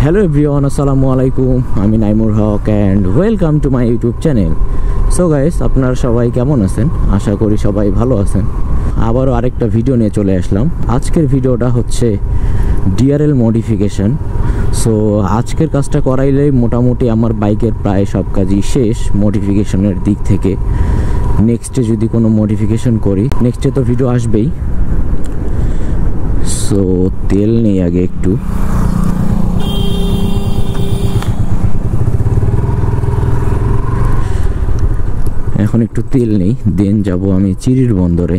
Hello everyone, assalamu alaikum. আমি নাইমুর হক and welcome to my YouTube channel. So guys, আপনারা সবাই কেমন আছেন? আশা করি সবাই ভালো আছেন। আবারও আরেকটা ভিডিও নিয়ে চলে আসলাম। আজকের ভিডিওটা হচ্ছে DRL মডিফিকেশন। সো আজকের কাজটা করাইলেই মোটামুটি আমার বাইকের প্রায় সব কাজই শেষ মডিফিকেশনের দিক থেকে। নেক্সটে যদি কোনো মডিফিকেশন করি, নেক্সটে তো ভিডিও আসবেই। সো তেল নেই আগে একটু। এখন একটু তেল নেই, দেন যাব আমি চিরির বন্দরে।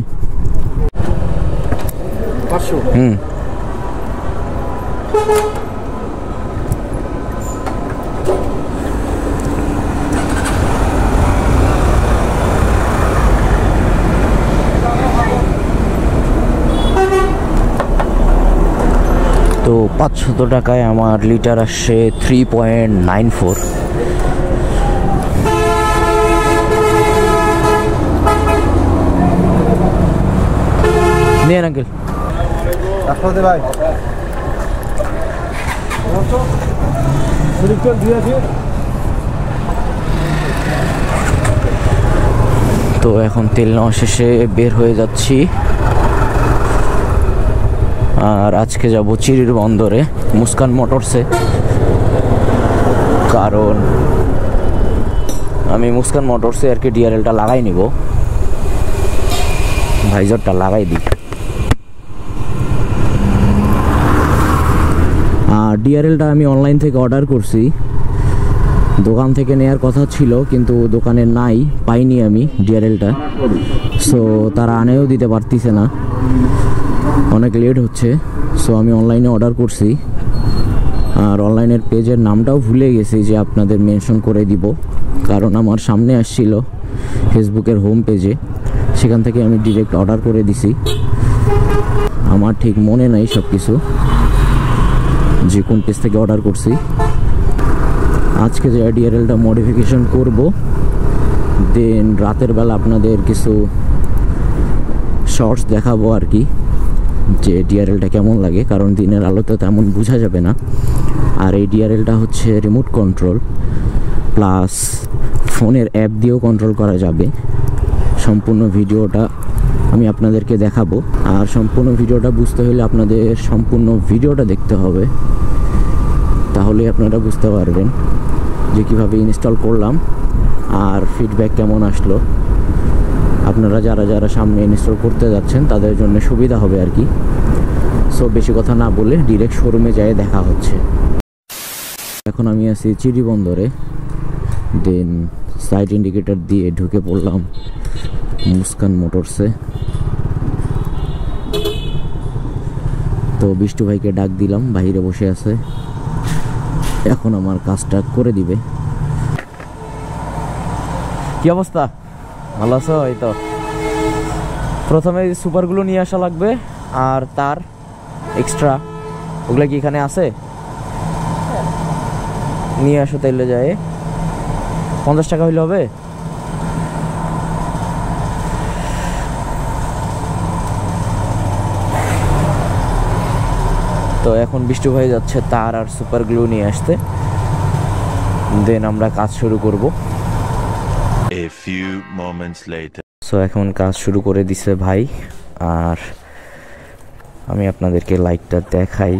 তো 500 টাকায় আমার লিটার আসছে 3.94। নিয়ে আঙ্কেল রাখতে ভাই তো এখন তেল নেওয়া শেষে বের হয়ে যাচ্ছি, আর আজকে যাব চিরির বন্দরে মুস্কান মোটরসে। কারণ আমি মুস্কান মোটরসে আর কি ডিআরএলটা লাগাই নিব, ভাইজারটা লাগাই দিই। আর ডিআরএলটা আমি অনলাইন থেকে অর্ডার করছি, দোকান থেকে নেওয়ার কথা ছিল কিন্তু দোকানে নাই, পাইনি আমি ডিআরএলটা। সো তারা আনেও দিতে পারতিছে না, অনেক লেট হচ্ছে। সো আমি অনলাইনে অর্ডার করছি, আর অনলাইনের পেজের নামটাও ভুলে গেছি যে আপনাদের মেনশন করে দিব, কারণ আমার সামনে আসছিল ফেসবুকের হোম পেজে, সেখান থেকে আমি ডিরেক্ট অর্ডার করে দিছি। আমার ঠিক মনে নাই সব কিছু যে কোন পেজ থেকে অর্ডার করছি। আজকে যে ডিআরএলটা মডিফিকেশন করব, দেন রাতের বেলা আপনাদের কিছু শর্টস দেখাবো আর কি, যে ডিআরএলটা কেমন লাগে, কারণ দিনের আলোতে তেমন বোঝা যাবে না। আর এই ডিআরএলটা হচ্ছে রিমোট কন্ট্রোল প্লাস ফোনের অ্যাপ দিয়েও কন্ট্রোল করা যাবে। সম্পূর্ণ ভিডিওটা আমি আপনাদেরকে দেখাবো, আর সম্পূর্ণ ভিডিওটা বুঝতে হলে আপনাদের সম্পূর্ণ ভিডিওটা দেখতে হবে, তাহলে আপনারা বুঝতে পারবেন যে কীভাবে ইনস্টল করলাম আর ফিডব্যাক কেমন আসলো। আপনারা যারা যারা সামনে ইনস্টল করতে যাচ্ছেন তাদের জন্য সুবিধা হবে আর কি। সো বেশি কথা না বলে ডিরেক্ট শোরুমে যেয়ে দেখা হচ্ছে। এখন আমি আছি চিরি বন্দরে, দেন সাইড ইন্ডিকেটর দিয়ে ঢুকে পড়লাম মুস্কান মোটরসে। তো বিষ্টু ভাইকে ডাক দিলাম, বাইরে বসে আছে, এখন আমার কাজটা করে দিবে। কি অবস্থা, ভালো আছো? এই তো প্রথমে সুপারগুলো নিয়ে আসা লাগবে, আর তার এক্সট্রা ওগুলো কি এখানে আছে? নিয়ে আসো, তাইলে যায় 50 টাকা হইলে হবে। তো এখন বিষ্টু ভাই যাচ্ছে তার আর সুপার গ্লু নিয়ে আসতে, দেন আমরা কাজ শুরু করব। A few moments later. So এখন কাজ শুরু করে দিছে ভাই, আর আমি আপনাদেরকে লাইটটা দেখাই।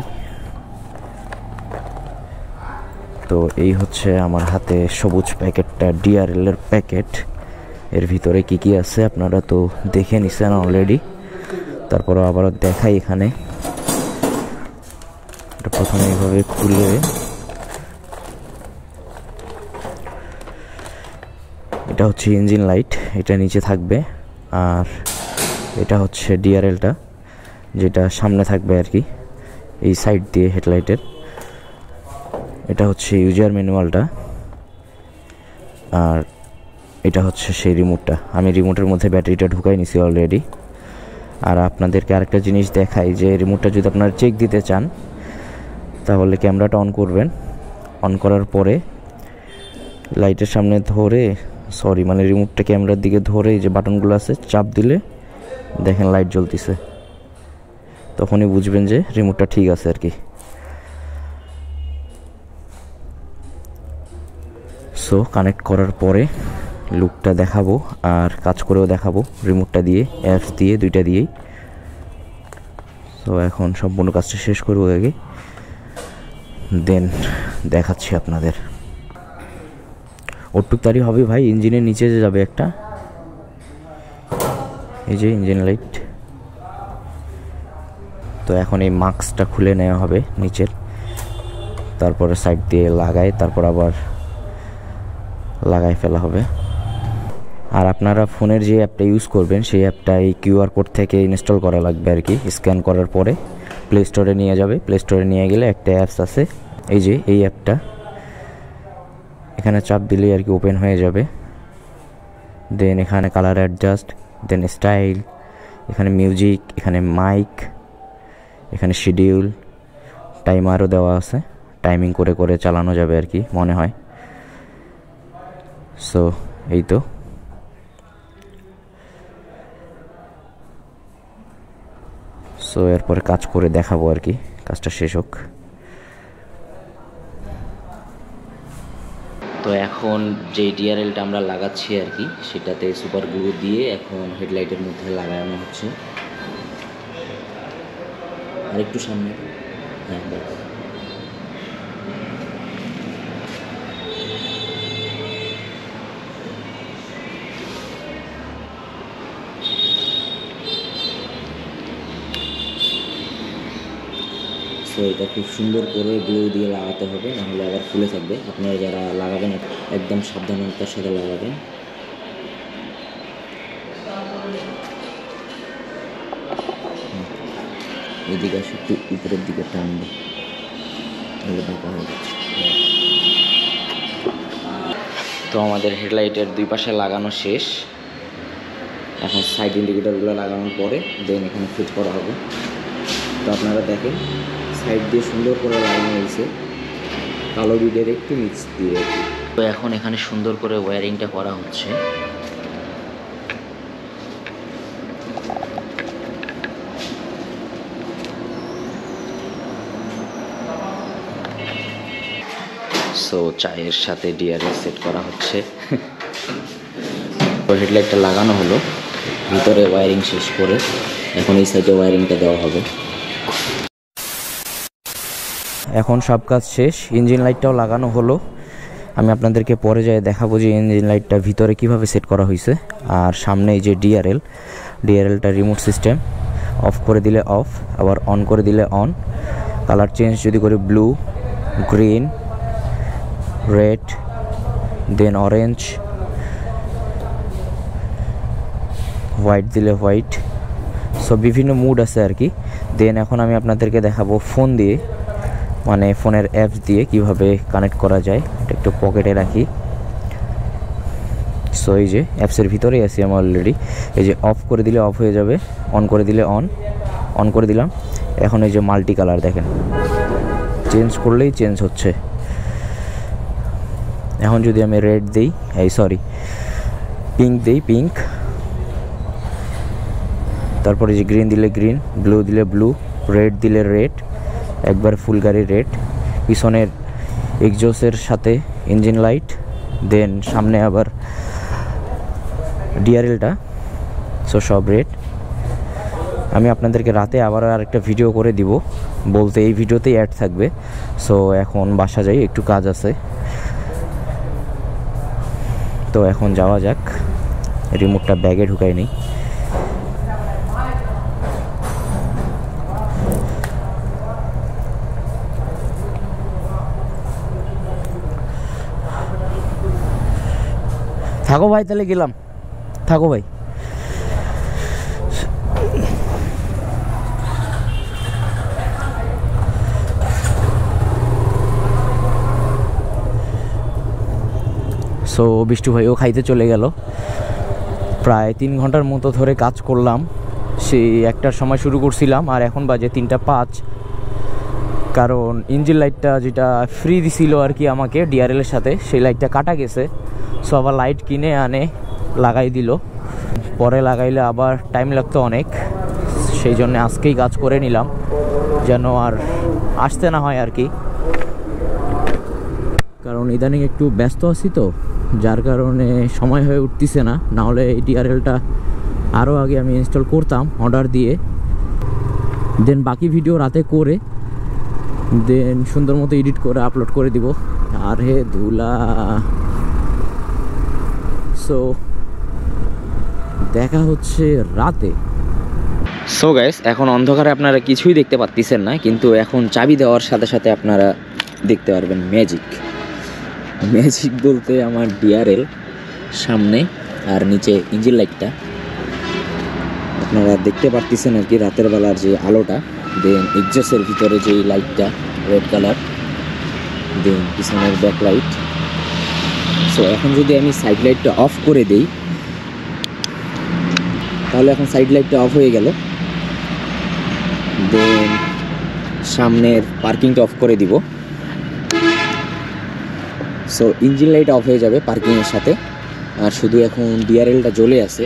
তো এই হচ্ছে আমার হাতে সবুজ প্যাকেটটা, ডিআরএল এর প্যাকেট। এর ভিতরে কি কি আছে আপনারা তো দেখে নিছেন অলরেডি, তারপরে আবারও দেখাই। এখানে প্রথমে এইভাবে খুলে এটা হচ্ছে ইঞ্জিন লাইট, এটা নিচে থাকবে। আর এটা হচ্ছে ডিআরএলটা, যেটা সামনে থাকবে আর কি, এই সাইড দিয়ে হেডলাইটের। এটা হচ্ছে ইউজার ম্যানুয়ালটা, আর এটা হচ্ছে সেই রিমোটটা। আমি রিমোটের মধ্যে ব্যাটারিটা ঢুকাই নিছি অলরেডি। আর আপনাদেরকে আরেকটা জিনিস দেখাই, যে রিমোটটা যদি আপনারা চেক দিতে চান তাহলে ক্যামেরাটা অন করবেন, অন করার পরে লাইটের সামনে ধরে, মানে রিমোটটা ক্যামেরার দিকে ধরে যে বাটনগুলো আছে চাপ দিলে দেখেন লাইট জ্বলতেছে, তখনই বুঝবেন যে রিমোটটা ঠিক আছে আর কি। সো কানেক্ট করার পরে লুকটা দেখাবো আর কাজ করেও দেখাবো রিমোটটা দিয়ে, অ্যাপস দিয়ে, দুইটা দিয়েই। সো এখন সম্পূর্ণ কাজটা শেষ করবো আগে, দেন দেখাচ্ছি আপনাদের। ওটুক তারই হবে ভাই, ইঞ্জিনের নিচে যে যাবে একটা, এই যে ইঞ্জিন লাইট। তো এখন এই মাস্কটা খুলে নেওয়া হবে নিচের, তারপরে সাইড দিয়ে লাগাই, তারপর আবার লাগাই ফেলা হবে। আর আপনারা ফোনের যে অ্যাপটা ইউজ করবেন সেই অ্যাপটা এই কিউআর কোড থেকে ইনস্টল করা লাগবে আর কি। স্ক্যান করার পরে প্লে স্টোরে নিয়ে যাবে, প্লে স্টোরে নিয়ে গেলে একটা অ্যাপস আছে, এই যে এই অ্যাপটা, এখানে চাপ দিলেই আর কি ওপেন হয়ে যাবে। দেন এখানে কালার অ্যাডজাস্ট, দেন স্টাইল, এখানে মিউজিক, এখানে মাইক, এখানে শিডিউল, টাইমারও দেওয়া আছে, টাইমিং করে করে চালানো যাবে আর কি মনে হয়। সো এই তো, সো এরপরে কাজ করে দেখাবো আর কি, কাজটা শেষ হোক। তো এখন যে ডিআরএলটা আমরা লাগাচ্ছি আর কি, সেটাতে সুপার গ্লু দিয়ে এখন হেডলাইটের মধ্যে লাগানো হচ্ছে। আর একটু সামনে, হ্যাঁ দেখো। সো এটা খুব সুন্দর করে গ্লু দিয়ে লাগাতে হবে, নাহলে আবার ফুলে থাকবে। আপনারা যারা লাগাবেন একদম সাবধানতার সাথে লাগাবেন। এদিকে আসে, একটু উপরের দিকে টানবে, বাঁকা হয়ে যাচ্ছে। তো আমাদের হেডলাইটের দুই পাশে লাগানো শেষ। এখন সাইড ইন্ডিকেটারগুলো লাগানোর পরে দেন এখানে ফিট করা হবে। তো আপনারা দেখেন সাইড দিয়ে সুন্দর করে লাগানো হয়েছে, কালো বিডের একটু মিক্স দিয়ে। তো এখন এখানে সুন্দর করে ওয়্যারিংটা করা হচ্ছে। সো চায়ের সাথে ডিআরএল সেট করা হচ্ছে। তো হেডলাইটটা লাগানো হলো, ভিতরে ওয়্যারিং শেষ করে এখন এই সাইডে ওয়্যারিংটা দেওয়া হবে। এখন সব কাজ শেষ, ইঞ্জিন লাইটটাও লাগানো হলো। আমি আপনাদেরকে পরে যাই দেখাবো যে ইঞ্জিন লাইটটা ভিতরে কিভাবে সেট করা হয়েছে। আর সামনে এই যে ডিআরএলটা রিমোট সিস্টেম, অফ করে দিলে অফ, আবার অন করে দিলে অন। কালার চেঞ্জ যদি করে ব্লু, গ্রিন, রেড, দেন অরেঞ্জ, হোয়াইট দিলে হোয়াইট। সো বিভিন্ন মুড আছে আর কি। দেন এখন আমি আপনাদেরকে দেখাবো ফোন দিয়ে, মানে ফোনের অ্যাপস দিয়ে কিভাবে কানেক্ট করা যায়। এটা একটু পকেটে রাখি। সো এই যে অ্যাপসের ভিতরেই আছি আমি অলরেডি। এই যে অফ করে দিলে অফ হয়ে যাবে, অন করে দিলে অন, অন করে দিলাম। এখন এই যে মাল্টি কালার দেখেন, চেঞ্জ করলেই চেঞ্জ হচ্ছে। এখন যদি আমি রেড দিই, পিঙ্ক দিই, পিঙ্ক, তারপরে যে গ্রিন দিলে গ্রিন, ব্লু দিলে ব্লু, রেড দিলে রেড, একবার ফুল গাড়ি রেড, পিছনের এক্সজস্টের সাথে ইঞ্জিন লাইট, দেন সামনে আবার ডিআরএলটা, সো সব রেড। আমি আপনাদেরকে রাতে আবার আরেকটা ভিডিও করে দিব, বলতে এই ভিডিওতেই অ্যাড থাকবে। সো এখন বাসা যাই, একটু কাজ আছে। তো এখন যাওয়া যাক, রিমোটটা ব্যাগে ঢুকাই নেই। থাকো ভাই, তাহলে গেলাম, থাকো ভাই। সো বিষ্টু ভাইও খাইতে চলে গেল। প্রায় 3 ঘন্টার মতো ধরে কাজ করলাম। সেই 1টার সময় শুরু করছিলাম আর এখন বাজে 3টা 5। কারণ ইঞ্জিন লাইটটা যেটা ফ্রি দিছিল আর কি আমাকে ডিআরএলের সাথে, সেই লাইটটা কাটা গেছে। সো আবার লাইট কিনে আনে লাগাই দিল। পরে লাগাইলে আবার টাইম লাগতো অনেক, সেই জন্য আজকেই কাজ করে নিলাম যেন আর আসতে না হয় আর কি। কারণ কারণ ইদানিং একটু ব্যস্ত আছি তো, যার কারণে সময় হয়ে উঠতেছে না। নাহলে এই ডিআরএলটা আরও আগে আমি ইনস্টল করতাম অর্ডার দিয়ে, দেন বাকি ভিডিও রাতে করে দেন সুন্দর মতো এডিট করে আপলোড করে দিব। আর হে ধুলা। সো দেখা হচ্ছে রাতে। সো গাইস, এখন অন্ধকারে আপনারা কিছুই দেখতে পাচ্ছেন না, কিন্তু এখন চাবি দেওয়ার সাথে সাথে আপনারা দেখতে পারবেন ম্যাজিক। ম্যাজিক বলতে আমার ডিআরএল সামনে আর নিচে ইঞ্জিন লাইটটা আপনারা দেখতে পাচ্ছেন আর কি, রাতের বেলার যে আলোটা, দেন এক্সজস্টের ভিতরে যে লাইটটা রেড কালার, দেন পিছনের ব্যাক লাইট। সো এখন যদি আমি সাইড লাইটটা অফ করে দেই, তাহলে এখন সাইড লাইটটা অফ হয়ে গেল। দেন সামনের পার্কিংটা অফ করে দিব। সো ইঞ্জিন লাইট অফ হয়ে যাবে পার্কিংয়ের সাথে, আর শুধু এখন ডিআরএলটা জ্বলে আছে,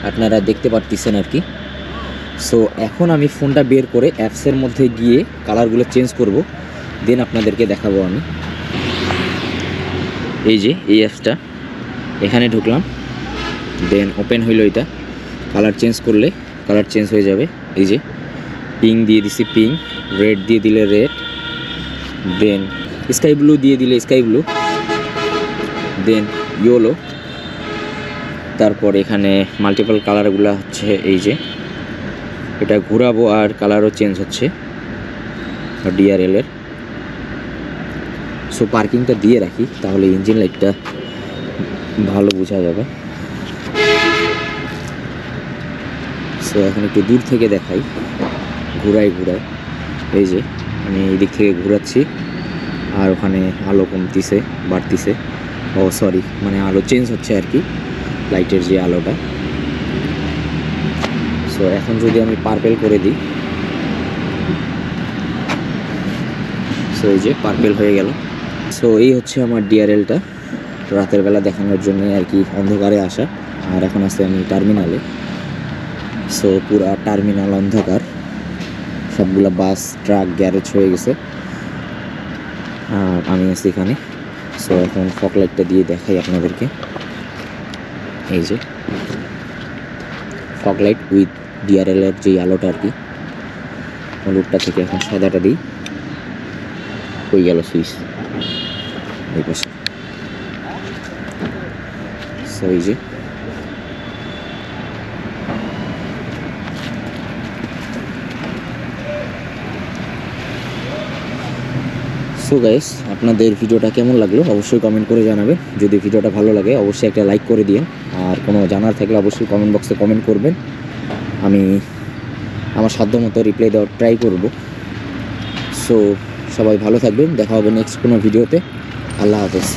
আপনারা দেখতে পাচ্ছেন আর কি। সো এখন আমি ফোনটা বের করে অ্যাপসের মধ্যে গিয়ে কালারগুলো চেঞ্জ করব, দেন আপনাদেরকে দেখাবো আমি। এই যে এই অ্যাপসটা, এখানে ঢুকলাম, দেন ওপেন হইলো। এটা কালার চেঞ্জ করলে কালার চেঞ্জ হয়ে যাবে। এই যে পিঙ্ক দিয়ে দিছি পিঙ্ক, রেড দিয়ে দিলে রেড, দেন স্কাই ব্লু দিয়ে দিলে স্কাই ব্লু, দেন ইয়েলো। তারপর এখানে মাল্টিপল কালারগুলো হচ্ছে এই যে এটা ঘোরাবো আর কালারও চেঞ্জ হচ্ছে ডিআরএলের। সো পার্কিংটা দিয়ে রাখি, তাহলে ইঞ্জিন লাইটটা ভালো বোঝা যাবে। সো এখন একটু দূর থেকে দেখাই, ঘুরাই। এই যে আমি এই দিক থেকে ঘোরাচ্ছি, আর ওখানে আলো কমতিছে বাড়তিছে, ও সরি মানে আলো চেঞ্জ হচ্ছে আর কি, লাইটের যে আলোটা। সো এখন যদি আমি পার্পেল করে দিই, সো এই যে পার্পেল হয়ে গেল। সো এই হচ্ছে আমার ডিআরএলটা রাতের বেলা দেখানোর জন্য আর কি, অন্ধকারে আসা। আর এখন আছে আমি টার্মিনালে। সো পুরা টার্মিনাল অন্ধকার, সবগুলা বাস ট্রাক গ্যারেজ হয়ে গেছে, আর আমি আছি এখানে। সো এখন ফগ লাইটটা দিয়ে দেখাই আপনাদেরকে। এই যে ফগ লাইট উইথ ডিআরএলের যেই আলোটা আর কি, হলুদটা থেকে এখন সাদাটা দিই, হয়ে গেল সুইচ এই পাশে। সো এই যে সো গাইস, আপনাদের ভিডিওটা কেমন লাগলো অবশ্যই কমেন্ট করে জানাবেন। যদি ভিডিওটা ভালো লাগে অবশ্যই একটা লাইক করে দিন, আর কোনো জানার থাকলে অবশ্যই কমেন্ট বক্সে কমেন্ট করবেন, আমি আমার সাধ্যমতো রিপ্লাই দেওয়ার ট্রাই করব। সো সবাই ভালো থাকবেন, দেখা হবে নেক্সট কোনো ভিডিওতে। আল্লাহ হাফেজ।